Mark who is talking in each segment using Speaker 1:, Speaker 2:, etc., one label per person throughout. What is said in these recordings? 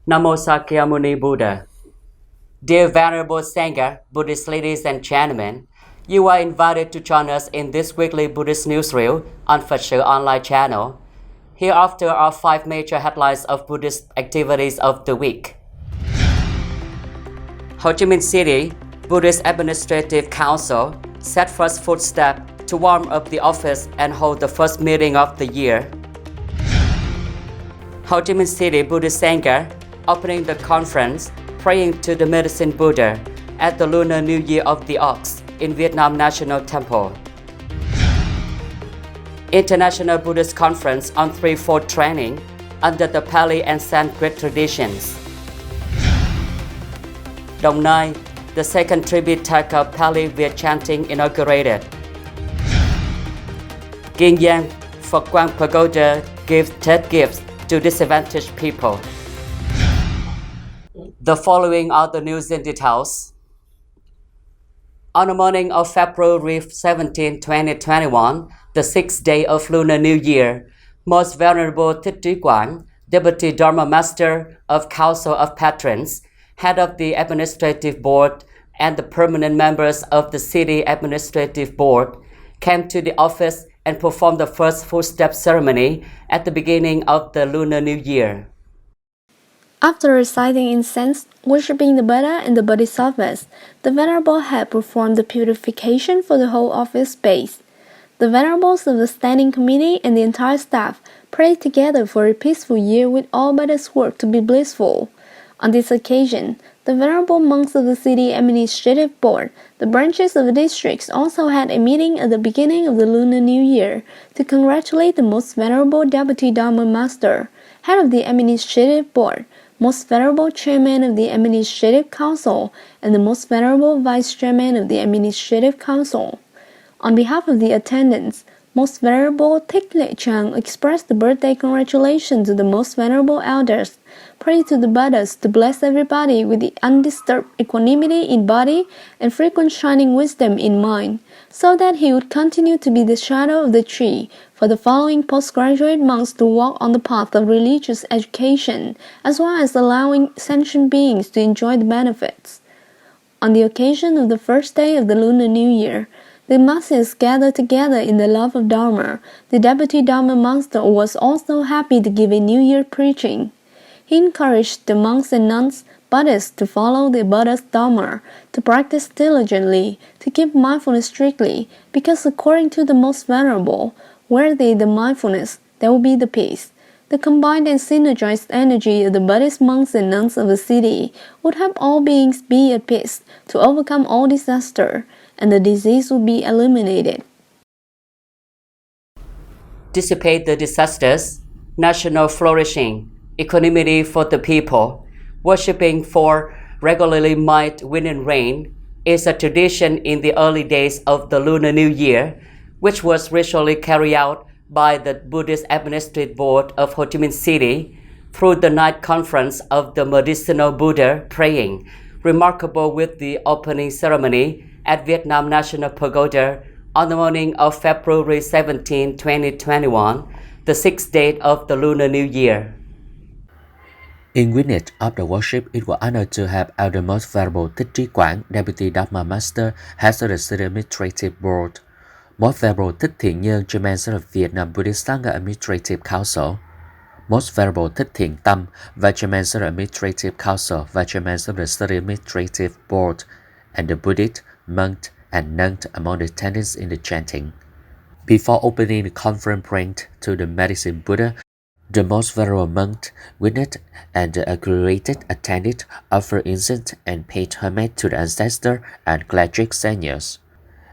Speaker 1: Namo Sakyamuni Buddha. Dear Venerable Sangha, Buddhist ladies and gentlemen, you are invited to join us in this weekly Buddhist newsreel on Phật Sự Online channel. Hereafter are 5 major headlines of Buddhist activities of the week. Ho Chi Minh City Buddhist Administrative Council set first footstep to warm up the office and hold the first meeting of the year. Ho Chi Minh City Buddhist Sangha opening the conference Praying to the Medicine Buddha at the Lunar New Year of the Ox in Vietnam National Temple. International Buddhist Conference on Threefold Training under the Pali and Sanskrit traditions. Đồng Nai, the second Tripitaka Pali VIET chanting inaugurated. GIANG, for QUANG PAGODA gives TED gifts to disadvantaged people. The following are the news in details. On the morning of February 17, 2021, the 6th day of Lunar New Year, Most Venerable Thích Trí Quảng, Deputy Dharma Master of Council of Patrons, Head of the Administrative Board, and the permanent members of the City Administrative Board, came to the office and performed the first footstep ceremony at the beginning of the Lunar New Year.
Speaker 2: After reciting incense, worshipping the Buddha and the Bodhisattvas, the Venerable had performed the purification for the whole office space. The Venerables of the Standing Committee and the entire staff prayed together for a peaceful year with all Buddha's work to be blissful. On this occasion, the Venerable monks of the City Administrative Board, the branches of the districts also had a meeting at the beginning of the Lunar New Year to congratulate the Most Venerable Deputy Dharma Master, Head of the Administrative Board, Most Venerable Chairman of the Administrative Council, and the Most Venerable Vice Chairman of the Administrative Council. On behalf of the attendants, Most Venerable Thích Lệ Chang expressed the birthday congratulations to the Most Venerable Elders, prayed to the Buddhas to bless everybody with the undisturbed equanimity in body and frequent shining wisdom in mind, so that he would continue to be the shadow of the tree for the following postgraduate monks to walk on the path of religious education, as well as allowing sentient beings to enjoy the benefits. On the occasion of the first day of the Lunar New Year, the masses gathered together in the love of Dharma. The Deputy Dharma Master was also happy to give a New Year preaching. He encouraged the monks and nuns, Buddhists, to follow the Buddha's Dharma, to practice diligently, to keep mindfulness strictly, because according to the Most Venerable, where there is the mindfulness, there will be the peace. The combined and synergized energy of the Buddhist monks and nuns of the city would help all beings be at peace to overcome all disaster, and the disease will be eliminated.
Speaker 1: Dissipate the disasters, national flourishing, equanimity for the people, worshipping for regularly mild wind and rain is a tradition in the early days of the Lunar New Year, which was ritually carried out by the Buddhist Administrative Board of Ho Chi Minh City through the night conference of the Medicinal Buddha praying, remarkable with the opening ceremony at Vietnam National Pagoda on the morning of February 17, 2021, the 6th day of the Lunar New Year.
Speaker 3: In witness of the worship, it was honored to have Elder Most Venerable Thích Trí Quảng, Deputy Dharma Master, Head of the City Administrative Board, Most Venerable Thích Thiện Nhân, Chairman of Vietnam Buddhist Sangha Administrative Council, Most Venerable Thích Thiện Tâm, Vice Chairman of the Administrative Council, Vice Chairman of the City Administrative Board, and the Buddhist, monks, and nuns among the attendants in the chanting. Before opening the conference praying to the Medicine Buddha, the Most Venerable monk witnessed and the accredited attendant offered incense and paid homage to the ancestor and classic seniors.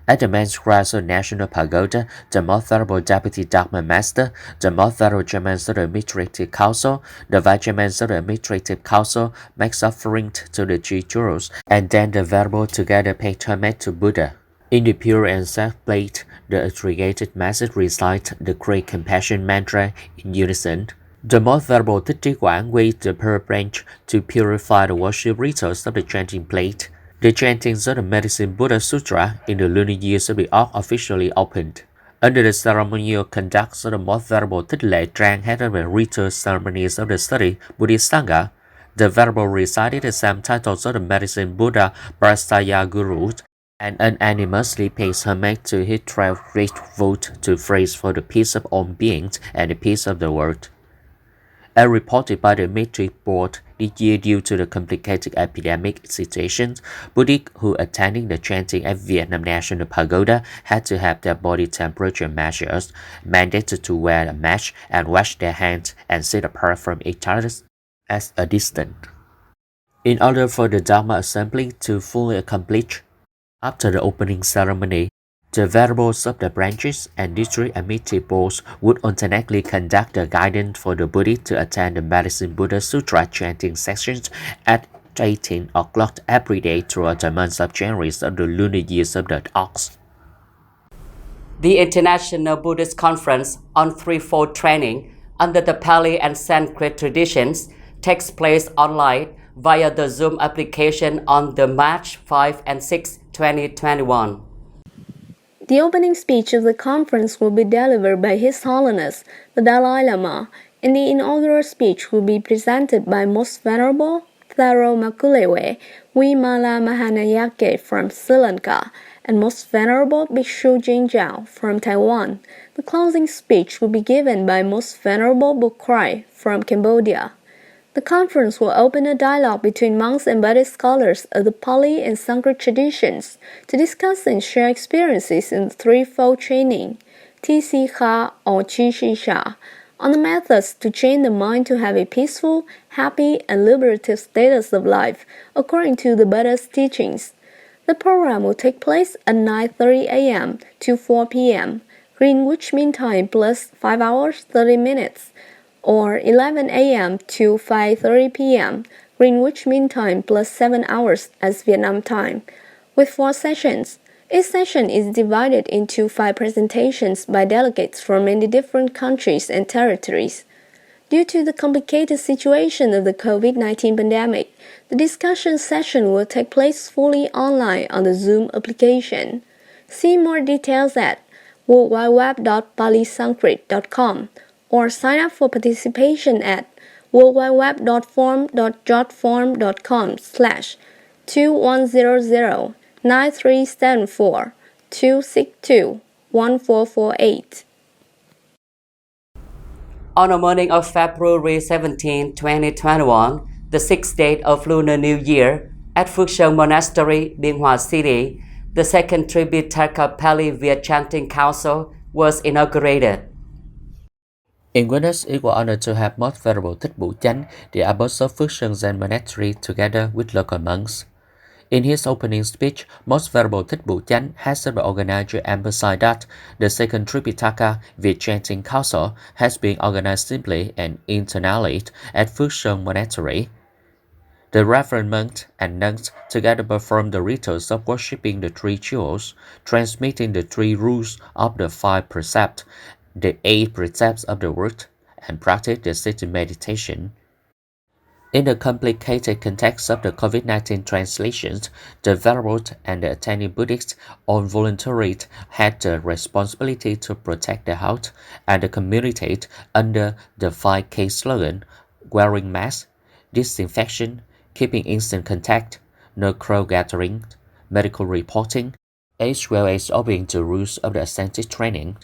Speaker 3: At the main grass of National Pagoda, the Most Venerable Deputy Dharma Master, the Most Venerable Chairman of the Administrative Council, the Vice Chairman of the Administrative Council makes offering to the three jewels, and then the Venerable together pay homage to Buddha. In the pure and safe plate, the aggregated masses recite the Great Compassion Mantra in unison. The Most Venerable Thích Trí Quảng waved the pearl branch to purify the worship rituals of the chanting plate. The chantings of the Medicine Buddha Sutra in the Lunar Year of the Ox officially opened. Under the ceremonial conduct of the Most Venerable Thích Lệ Trang, head of the ritual ceremonies of the study Buddhist Sangha, The Venerable recited the same titles of the medicine Buddha Prasaya Guru and unanimously pays homage to his 12 threefold to phrase for the peace of all beings and the peace of the world. As reported by the metric board this year, due to the complicated epidemic situation, Buddhists who attending the chanting at Vietnam National Pagoda had to have their body temperature measured, mandated to wear a mask and wash their hands and sit apart from each other at a distance. In order for the Dharma assembly to fully accomplish, after the opening ceremony, the venerables of the branches and district and meeting boards would alternately conduct the guidance for the Buddhists to attend the Medicine Buddha Sutra chanting sessions at 18 o'clock every day throughout the months of January of the lunar years of the ox.
Speaker 1: The International Buddhist Conference on Threefold Training under the Pali and Sanskrit traditions takes place online via the Zoom application on the March 5 and 6, 2021.
Speaker 2: The opening speech of the conference will be delivered by His Holiness the Dalai Lama, and the inaugural speech will be presented by Most Venerable Tharo Makulewe Wimala Mahanayake from Sri Lanka and Most Venerable Bhikshu Jingjao from Taiwan. The closing speech will be given by Most Venerable Bukrai from Cambodia. The conference will open a dialogue between monks and Buddhist scholars of the Pali and Sanskrit traditions to discuss and share experiences in the threefold training, TC-KHA or Chi-Shi-Sha, on the methods to train the mind to have a peaceful, happy, and liberative status of life according to the Buddha's teachings. The program will take place at 9:30 a.m. to 4 p.m. Greenwich Mean Time plus 5 hours 30 minutes, or 11 a.m. to 5:30 p.m. Greenwich Mean Time plus 7 hours as Vietnam time, with 4 sessions. Each session is divided into 5 presentations by delegates from many different countries and territories. Due to the complicated situation of the COVID-19 pandemic, the discussion session will take place fully online on the Zoom application. See more details at www.palisanskrit.com or sign up for participation at www.jotform.com/2100-9374-262-1448.
Speaker 1: On the morning of February 17, 2021, the 6th date of Lunar New Year, at Phước Sơn Monastery, Biên Hòa City, the second Tripitaka Pali VIET Chanting Council was inaugurated.
Speaker 3: In witness, it was honored to have Most Venerable Thích Bủ Chánh, the abbot of Phước Sơn Zen Monastery, together with local monks. In his opening speech, Most Venerable Thích Bủ Chánh has the organizer emphasized that the second Tripitaka VIET Chanting Council has been organized simply and internally at Phước Sơn Monastery. The Reverend monks and nuns together perform the rituals of worshipping the 3 jewels, transmitting the 3 rules of the 5 precepts, the 8 precepts of the word, and practice the sitting meditation. In the complicated context of the COVID-19 translations, the Venerable and the attending Buddhists all voluntarily had the responsibility to protect the health and the community under the 5K slogan: wearing masks, disinfection, keeping instant contact, no crowd gathering, medical reporting, as well as obeying the rules of the ascetic training.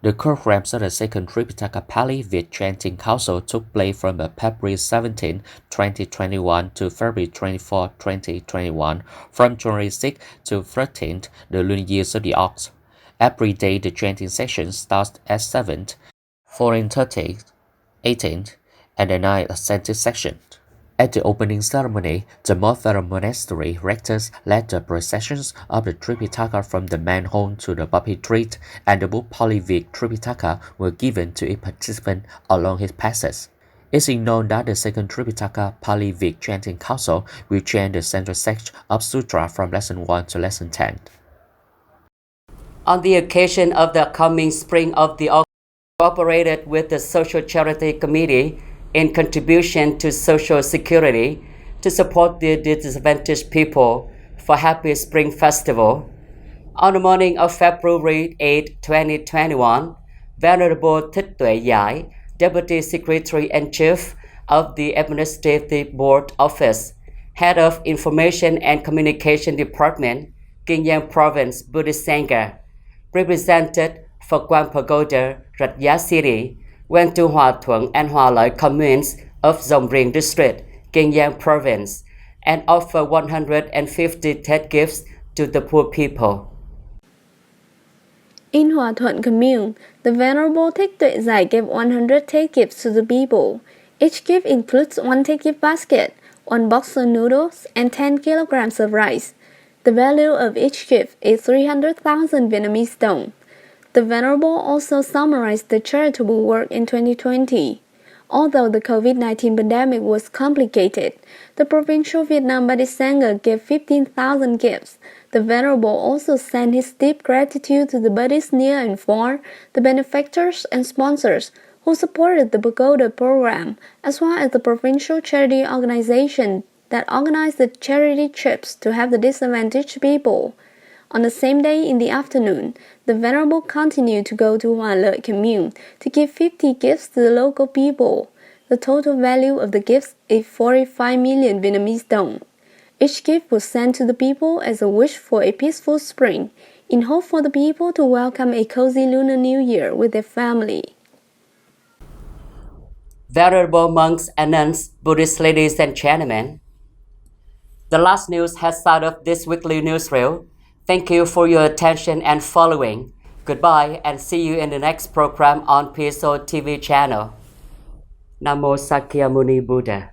Speaker 3: The programs of the second Tripitaka Pali VIET Chanting Council took place from February 17, 2021 to February 24, 2021, from January 6 to 13, the lunar years of the ox. Every day the chanting session starts at 7, 14:30, 18, and the 9 ascetic session. At the opening ceremony, the Most Venerable Monastery rectors led the processions of the Tripitaka from the main hall to the puppetry, and the book Pali VIET Tripitaka were given to each participant along his passage. It is known that the second Tripitaka Pali VIET Chanting Council will chant the central section of Sutra from lesson 1 to lesson 10.
Speaker 1: On the occasion of the coming spring of the ox, cooperated with the Social Charity Committee in contribution to Social Security to support the disadvantaged people for Happy Spring Festival. On the morning of February 8, 2021, Venerable Thích Tuệ Giải, Deputy Secretary and Chief of the Administrative Board Office, Head of Information and Communication Department, KIEN Province Buddhist Sangha, represented for QUANG Pagoda, Rạch Giá City, went to Hòa Thuận and Hòa Lợi communes of Dòng Riềng District, KIEN Province, and offered 150 TED gifts to the poor people.
Speaker 2: In Hòa Thuận commune, the Venerable Thích Tuệ Giải gave 100 TED gifts to the people. Each gift includes one TED gift basket, one box of noodles, and 10 kilograms of rice. The value of each gift is 300,000 Vietnamese đồng. The Venerable also summarized the charitable work in 2020. Although the COVID-19 pandemic was complicated, the Provincial Vietnam Buddhist Sangha gave 15,000 gifts. The Venerable also sent his deep gratitude to the Buddhists near and far, the benefactors and sponsors who supported the Pagoda program, as well as the provincial charity organization that organized the charity trips to help the disadvantaged people. On the same day in the afternoon, the Venerable continued to go to Hòa Lợi commune to give 50 gifts to the local people. The total value of the gifts is 45 million Vietnamese đồng. Each gift was sent to the people as a wish for a peaceful spring, in hope for the people to welcome a cozy Lunar New Year with their family.
Speaker 1: Venerable monks and nuns, Buddhist ladies and gentlemen, the last news has started off this weekly newsreel. Thank you for your attention and following. Goodbye and see you in the next program on psotv channel. Namo Sakyamuni Buddha.